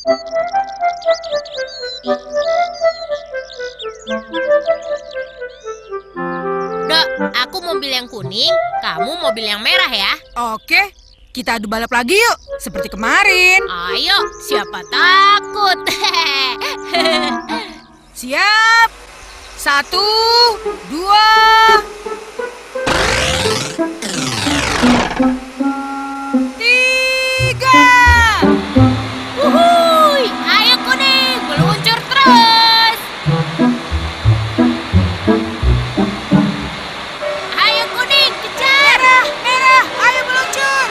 Dok, aku mobil yang kuning, kamu mobil yang merah ya. Oke, kita adu balap lagi yuk, seperti kemarin. Ayo, siapa takut? Siap. 1, 2. Wuhui, ayo kuning, meluncur terus. Ayo kuning, kejar. Merah, ayo meluncur.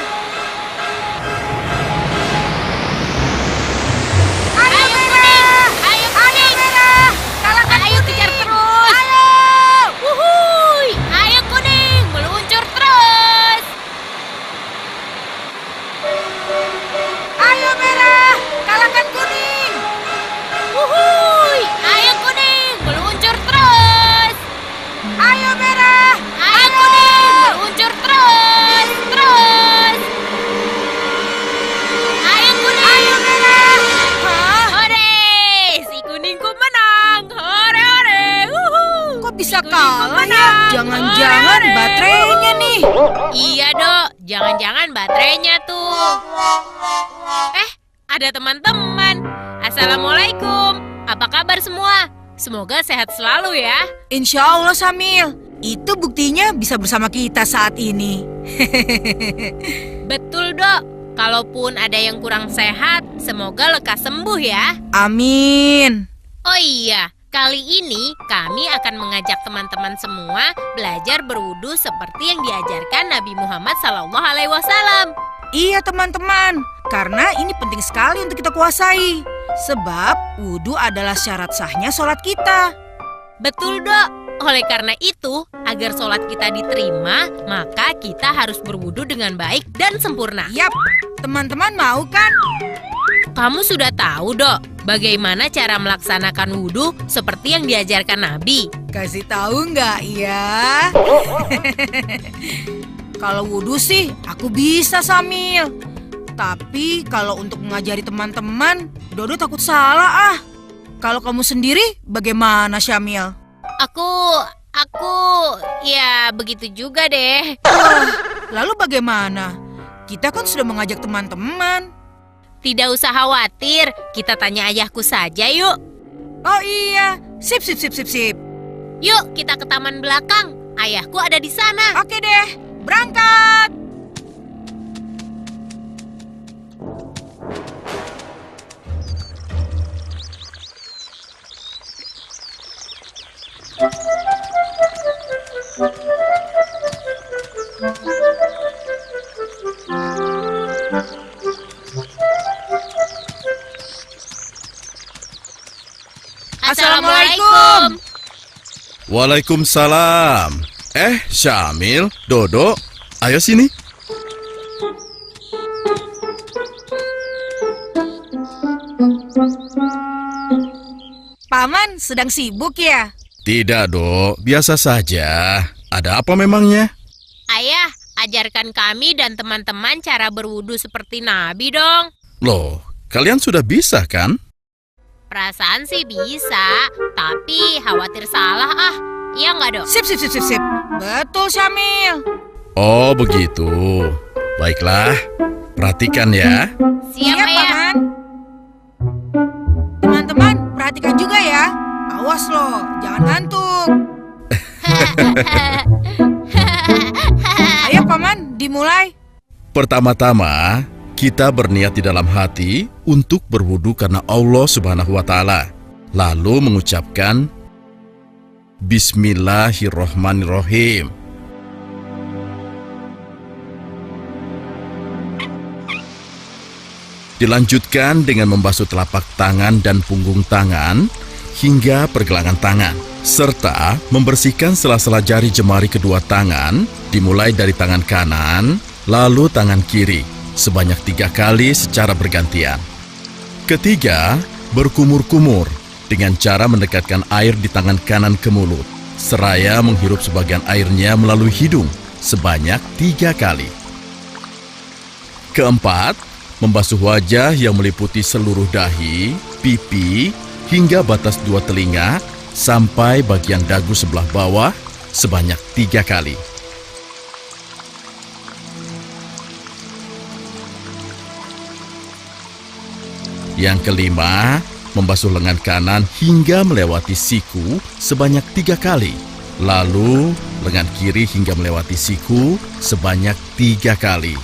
Ayo kuning, ayo kuning. Merah, kalahkan Ayo kuning. kejar terus. Ayo. Wuhui, ayo kuning, meluncur terus. Ayo merah, kalahkan kuning. Wuhui, ayo kuning, meluncur terus. Ayo merah. Ayo kuning, meluncur terus. Ayo kuning. Ayo merah. Hah? Hore, si kuningku menang. Hore, hore. Wuhu. Kok bisa Si kuningku kalah ya? menang. Jangan-jangan Hore. baterainya nih. Iya, Dok. Jangan-jangan baterainya tuh. Ada teman-teman. Assalamualaikum. Apa kabar semua? Semoga sehat selalu ya. Insya Allah, Samil. Itu buktinya bisa bersama kita saat ini. Betul, Dok. Kalaupun ada yang kurang sehat, semoga lekas sembuh ya. Amin. Oh iya, kali ini kami akan mengajak teman-teman semua belajar berwudu seperti yang diajarkan Nabi Muhammad SAW. Iya teman-teman, karena ini penting sekali untuk kita kuasai. Sebab wudhu adalah syarat sahnya sholat kita. Betul, Dok. Oleh karena itu, agar sholat kita diterima, maka kita harus berwudu dengan baik dan sempurna. Yap, teman-teman mau kan? Kamu sudah tahu, Dok, bagaimana cara melaksanakan wudu seperti yang diajarkan Nabi? Kasih tahu nggak ya? Kalau wudhu sih, aku bisa Samil. Tapi kalau untuk mengajari teman-teman, Dodo takut salah ah. Kalau kamu sendiri, bagaimana Syamil? Aku, ya begitu juga deh. Lalu bagaimana? Kita kan sudah mengajak teman-teman. Tidak usah khawatir, kita tanya ayahku saja yuk. Oh iya, sip. Yuk kita ke taman belakang, ayahku ada di sana. Oke deh, berangkat. Assalamualaikum. Waalaikumsalam. Syamil, Dodo, ayo sini. Paman sedang sibuk ya? Tidak, Dok. Biasa saja. Ada apa memangnya? Ayah, ajarkan kami dan teman-teman cara berwudu seperti Nabi dong. Loh, kalian sudah bisa kan? Perasaan sih bisa, tapi khawatir salah ah. Iya nggak, Dok? Sip. Betul, Syamil. Oh, begitu. Baiklah, perhatikan ya. Siap, Ayah. Paman. Teman-teman, perhatikan juga ya. Awas loh, jangan ngantuk. Ayo, Paman, dimulai. Pertama-tama, kita berniat di dalam hati untuk berwudu karena Allah Subhanahu wa Ta'ala. Lalu mengucapkan Bismillahirrohmanirrohim. Dilanjutkan dengan membasuh telapak tangan dan punggung tangan hingga pergelangan tangan, serta membersihkan sela-sela jari jemari kedua tangan, dimulai dari tangan kanan, lalu tangan kiri, sebanyak 3 kali secara bergantian. Ketiga, berkumur-kumur dengan cara mendekatkan air di tangan kanan ke mulut, seraya menghirup sebagian airnya melalui hidung sebanyak 3 kali. Keempat, membasuh wajah yang meliputi seluruh dahi, pipi, hingga batas 2 telinga, sampai bagian dagu sebelah bawah sebanyak 3 kali. Yang kelima, membasuh lengan kanan hingga melewati siku sebanyak 3 kali. Lalu, lengan kiri hingga melewati siku sebanyak 3 kali.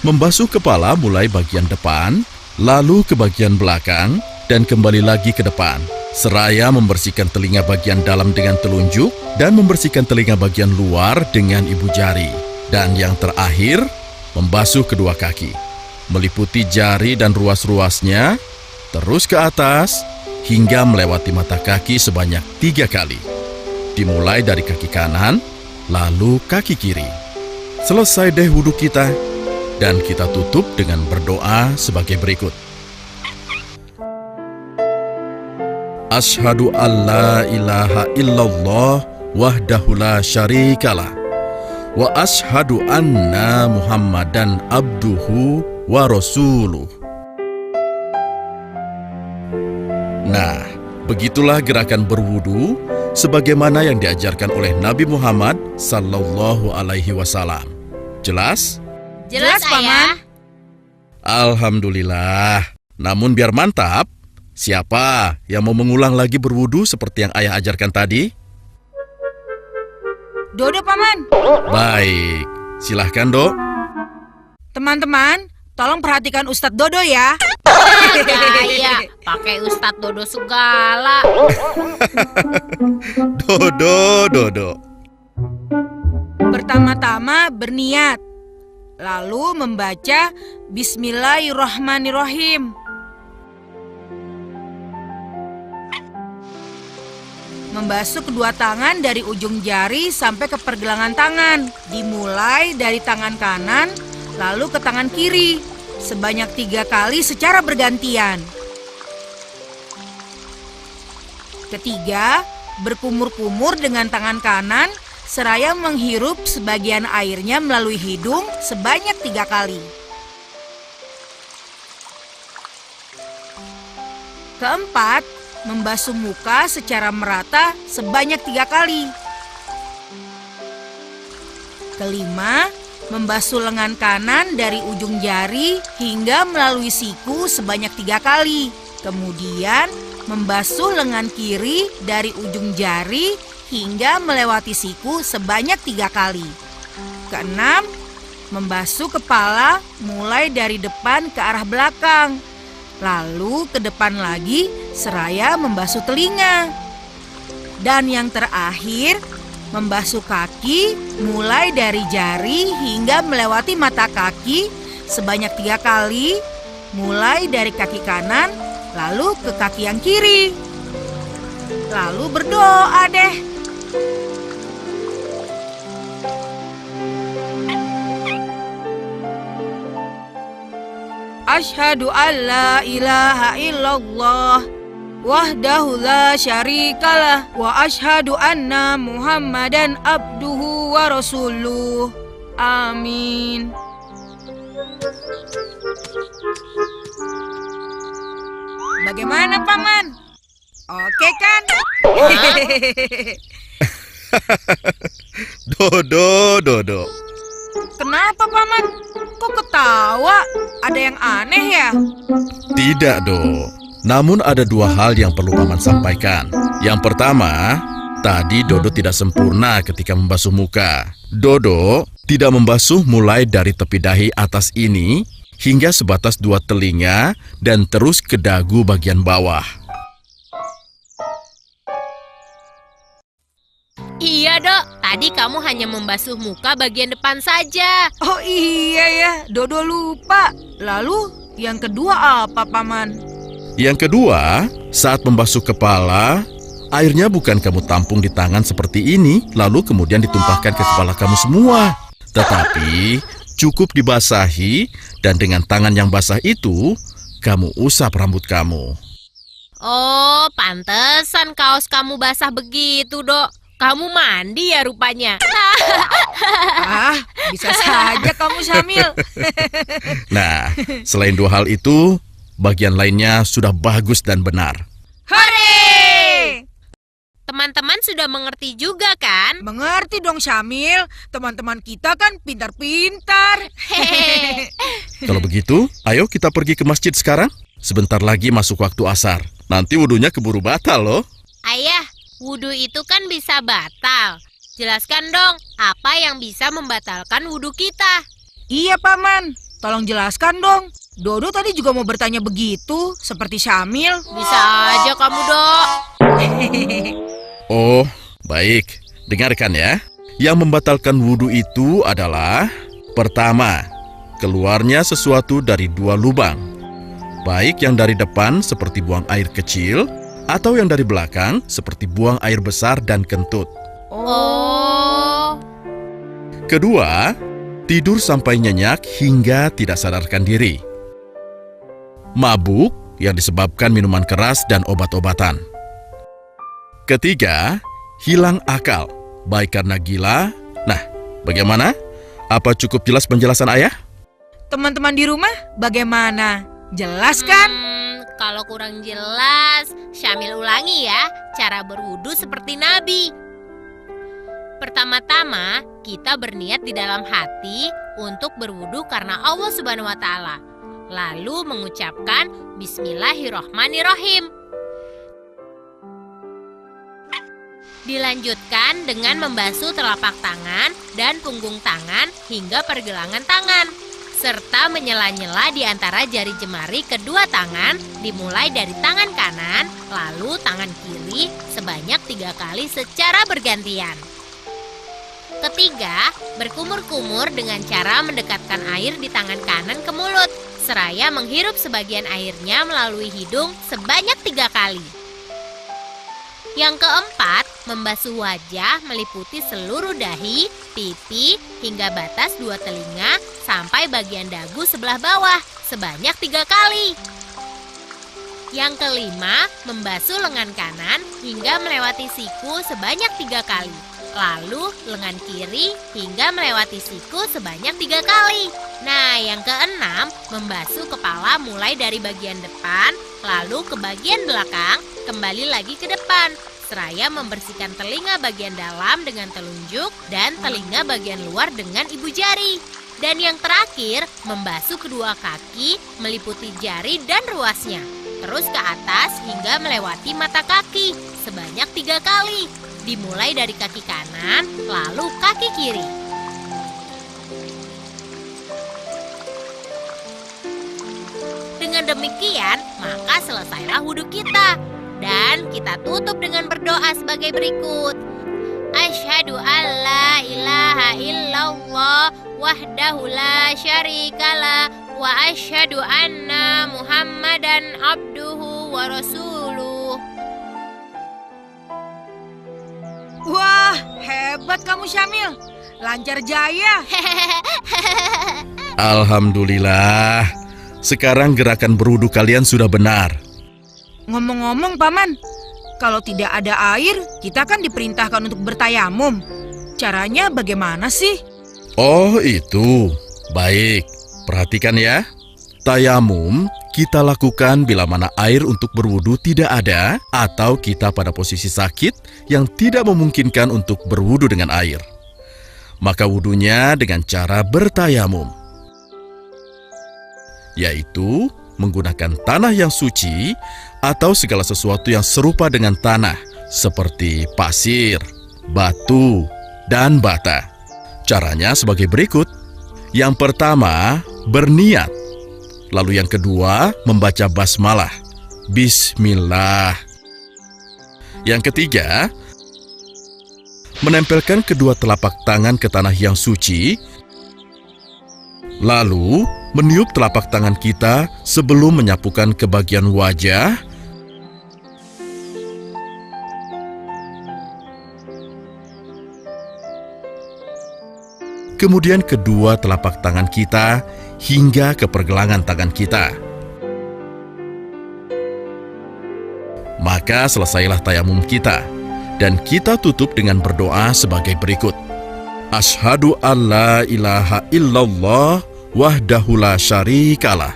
Membasuh kepala mulai bagian depan, lalu ke bagian belakang, dan kembali lagi ke depan. Seraya membersihkan telinga bagian dalam dengan telunjuk dan membersihkan telinga bagian luar dengan ibu jari. Dan yang terakhir, membasuh kedua kaki, meliputi jari dan ruas-ruasnya, terus ke atas, hingga melewati mata kaki sebanyak 3 kali. Dimulai dari kaki kanan, lalu kaki kiri. Selesai deh wudhu kita, dan kita tutup dengan berdoa sebagai berikut. Asyhadu an la ilaha illallah wahdahu la syarikalah wa asyhadu anna Muhammadan abduhu wa rasuluh. Nah, begitulah gerakan berwudu sebagaimana yang diajarkan oleh Nabi Muhammad sallallahu alaihi wasallam. Jelas? Jelas, Paman. Ayah. Alhamdulillah. Namun biar mantap, siapa yang mau mengulang lagi berwudu seperti yang ayah ajarkan tadi? Dodo, Paman. Baik, silahkan Dok. Teman-teman, tolong perhatikan Ustadz Dodo ya. Ayah, pakai Ustadz Dodo segala. Dodo. Pertama-tama berniat, lalu membaca Bismillahirrahmanirrahim. Membasuh kedua tangan dari ujung jari sampai ke pergelangan tangan. Dimulai dari tangan kanan, lalu ke tangan kiri. Sebanyak 3 kali secara bergantian. Ketiga, berkumur-kumur dengan tangan kanan, seraya menghirup sebagian airnya melalui hidung sebanyak 3 kali. Keempat, membasuh muka secara merata sebanyak 3 kali. Kelima, membasuh lengan kanan dari ujung jari hingga melalui siku sebanyak 3 kali. Kemudian, membasuh lengan kiri dari ujung jari hingga melewati siku sebanyak 3 kali. Keenam, membasuh kepala mulai dari depan ke arah belakang. Lalu ke depan lagi seraya membasuh telinga. Dan yang terakhir, membasuh kaki mulai dari jari hingga melewati mata kaki sebanyak 3 kali, mulai dari kaki kanan lalu ke kaki yang kiri. Lalu berdoa deh. Asyhadu an la ilaha illallah wahdahu la syarikalah wa asyhadu anna Muhammadan abduhu wa rasuluh. Amin. Bagaimana, Paman? Oke kan? Dodo. Kenapa, Paman? Kok ketawa? Ada yang aneh ya? Tidak, Dok. Namun ada 2 hal yang perlu Paman sampaikan. Yang pertama, tadi Dodo tidak sempurna ketika membasuh muka. Dodo tidak membasuh mulai dari tepi dahi atas ini hingga sebatas 2 telinga dan terus ke dagu bagian bawah. Iya, Dok. Tadi kamu hanya membasuh muka bagian depan saja. Oh iya ya, Dodo lupa. Lalu yang kedua apa, Paman? Yang kedua, saat membasuh kepala, airnya bukan kamu tampung di tangan seperti ini, lalu kemudian ditumpahkan ke kepala kamu semua. Tetapi cukup dibasahi dan dengan tangan yang basah itu, kamu usap rambut kamu. Oh, pantesan kaos kamu basah begitu, Dok. Kamu mandi ya rupanya. Ah, bisa saja kamu Syamil. Nah, selain dua hal itu, bagian lainnya sudah bagus dan benar. Hore! Teman-teman sudah mengerti juga kan? Mengerti dong Syamil, teman-teman kita kan pintar-pintar. Kalau begitu, ayo kita pergi ke masjid sekarang. Sebentar lagi masuk waktu asar. Nanti wudunya keburu batal loh. Ayah, wudhu itu kan bisa batal. Jelaskan dong, apa yang bisa membatalkan wudhu kita? Iya Paman, tolong jelaskan dong. Dodo tadi juga mau bertanya begitu, seperti Syamil. Bisa aja kamu, Dok. Oh, baik. Dengarkan ya. Yang membatalkan wudhu itu adalah: pertama, keluarnya sesuatu dari dua lubang. Baik yang dari depan seperti buang air kecil, atau yang dari belakang seperti buang air besar dan kentut. Oh. Kedua, tidur sampai nyenyak hingga tidak sadarkan diri. Mabuk yang disebabkan minuman keras dan obat-obatan. Ketiga, hilang akal, baik karena gila. Nah, bagaimana? Apa cukup jelas penjelasan ayah? Teman-teman di rumah bagaimana? Jelas kan? Kalau kurang jelas, Syamil ulangi ya cara berwudu seperti Nabi. Pertama-tama, kita berniat di dalam hati untuk berwudu karena Allah Subhanahu wa Ta'ala. Lalu mengucapkan Bismillahirrohmanirrohim. Dilanjutkan dengan membasuh telapak tangan dan punggung tangan hingga pergelangan tangan, serta menyela-nyela di antara jari jemari kedua tangan, dimulai dari tangan kanan, lalu tangan kiri sebanyak 3 kali secara bergantian. Ketiga, berkumur-kumur dengan cara mendekatkan air di tangan kanan ke mulut, seraya menghirup sebagian airnya melalui hidung sebanyak 3 kali. Yang keempat, membasuh wajah meliputi seluruh dahi, pipi, hingga batas 2 telinga sampai bagian dagu sebelah bawah sebanyak 3 kali. Yang kelima, membasuh lengan kanan hingga melewati siku sebanyak 3 kali. Lalu lengan kiri hingga melewati siku sebanyak 3 kali. Nah, yang keenam, membasuh kepala mulai dari bagian depan, lalu ke bagian belakang, kembali lagi ke depan, seraya membersihkan telinga bagian dalam dengan telunjuk dan telinga bagian luar dengan ibu jari. Dan yang terakhir, membasuh kedua kaki meliputi jari dan ruasnya, terus ke atas hingga melewati mata kaki sebanyak 3 kali. Dimulai dari kaki kanan, lalu kaki kiri. Dengan demikian, maka selesailah wudhu kita. Dan kita tutup dengan berdoa sebagai berikut. Asyhadu alla ilaha illallah wahdahu la syarikalah wa asyhadu anna Muhammadan abduhu wa rasuluh. Wah, hebat kamu Syamil. Lancar jaya. Alhamdulillah. Sekarang gerakan berwudu kalian sudah benar. Ngomong-ngomong Paman, kalau tidak ada air, kita kan diperintahkan untuk bertayamum. Caranya bagaimana sih? Oh, itu. Baik. Perhatikan ya. Tayamum kita lakukan bila mana air untuk berwudu tidak ada atau kita pada posisi sakit yang tidak memungkinkan untuk berwudu dengan air. Maka wudunya dengan cara bertayamum, yaitu menggunakan tanah yang suci atau segala sesuatu yang serupa dengan tanah seperti pasir, batu, dan bata. Caranya sebagai berikut. Yang pertama, berniat. Lalu yang kedua, membaca basmalah, Bismillah. Yang ketiga, menempelkan kedua telapak tangan ke tanah yang suci, lalu meniup telapak tangan kita sebelum menyapukan ke bagian wajah, kemudian kedua telapak tangan kita hingga ke pergelangan tangan kita. Maka selesailah tayamum kita, dan kita tutup dengan berdoa sebagai berikut. Asyhadu an la ilaha illallah wahdahu la syarikalah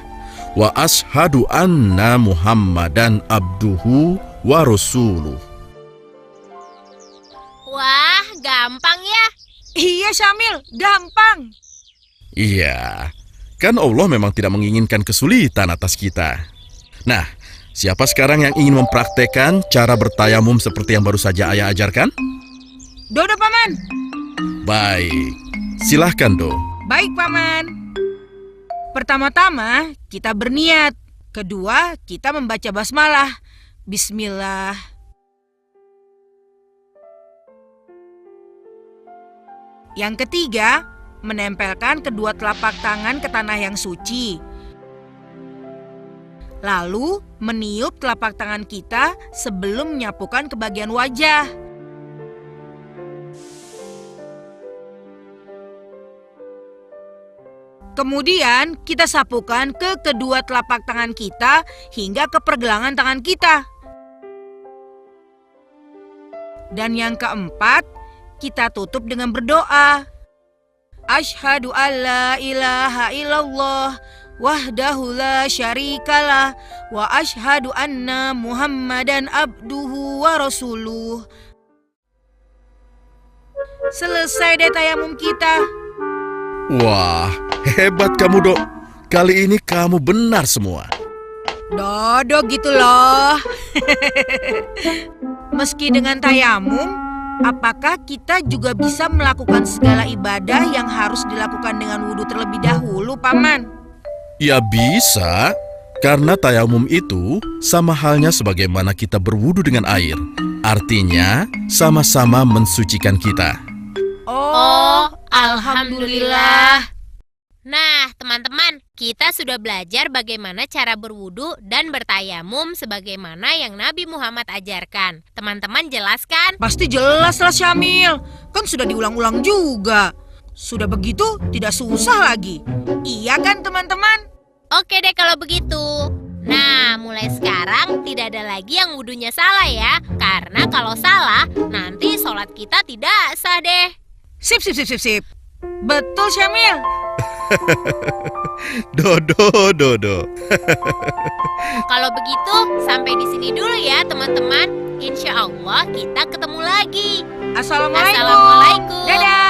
wa asyhadu anna Muhammadan abduhu wa rasuluh. Wah, gampang ya. Iya Syamil, gampang. Iya, kan Allah memang tidak menginginkan kesulitan atas kita. Nah, siapa sekarang yang ingin mempraktekkan cara bertayamum seperti yang baru saja ayah ajarkan? Dodo Paman. Baik, silahkan Do. Baik Paman. Pertama-tama kita berniat. Kedua, kita membaca basmalah. Bismillah. Yang ketiga, menempelkan kedua telapak tangan ke tanah yang suci. Lalu, meniup telapak tangan kita sebelum menyapukan ke bagian wajah. Kemudian, kita sapukan ke kedua telapak tangan kita hingga ke pergelangan tangan kita. Dan yang keempat, kita tutup dengan berdoa. Asyhadu alla ilaha illallah wahdahu la syarikalah wa asyhadu anna Muhammadan abduhu wa rasuluh. Selesai deh tayamum kita. Wah, hebat kamu, Dok. Kali ini kamu benar semua. Dodo gitu loh. Meski dengan tayamum, apakah kita juga bisa melakukan segala ibadah yang harus dilakukan dengan wudhu terlebih dahulu, Paman? Ya bisa, karena tayamum itu sama halnya sebagaimana kita berwudu dengan air. Artinya, sama-sama mensucikan kita. Oh, alhamdulillah. Nah, teman-teman, kita sudah belajar bagaimana cara berwudu dan bertayamum sebagaimana yang Nabi Muhammad ajarkan. Teman-teman jelaskan? Pasti jelas lah Syamil. Kan sudah diulang-ulang juga. Sudah begitu tidak susah lagi. Iya kan teman-teman? Oke deh kalau begitu. Nah, mulai sekarang tidak ada lagi yang wudunya salah ya. Karena kalau salah, nanti sholat kita tidak sah deh. Sip. Betul Syamil. Dodo. Kalau begitu, sampai di sini dulu ya teman-teman. Insya Allah kita ketemu lagi. Assalamualaikum. Assalamualaikum. Dadah.